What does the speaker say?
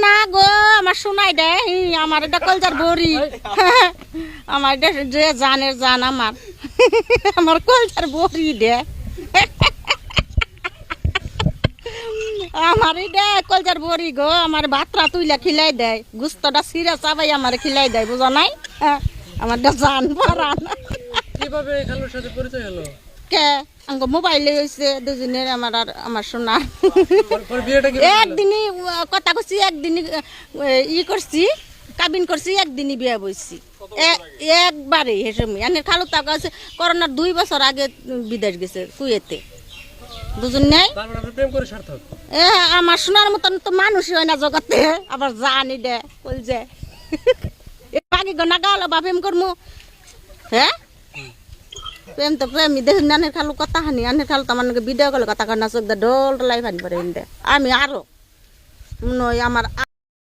না গো আমার শোনাই দে আমার এটা কলজার বড়ি আমার এটা যে জানের জান আমার আমার কলজার বড়ি দে আমার এটা কলজার বড়ি গো আমার ভাতরা তুইলা খিলাই দেয় গুস্তটা সিরা চাবাই আমার খিলাই দেয় বুঝা নাই আমার জান পরান কিভাবে খালুর সাথে পরিচয় হলো কে আঙ্গ মোবাইলে হয়েছে দুজনের আমার আর আমার সোনা বিয়েটা কি একদিনই কথা করছি একদিনই করছি কাবিন করছি একদিনই বিয়ে বইছি একবারে হেসমি আনের খালু তাকে আছে করোনার 2 বছর আগে বিদেশ গেছে কুয়েতে বুঝুন নাই প্রেম করে সার্থক আমার সোনার মতন তো মানুষই হয় না জগতে আবার জানি দে কল যে বাকি গনা গালো বা প্রেম করমু হ্যাঁ প্রেম তো প্রেম দেখ আনের খালু কথা হানি আনের খালু তো আমার ভিডিও কলে কথা কান্না চোখ দে ডোল লাই ফানি পরে আমি আরো নয় আমার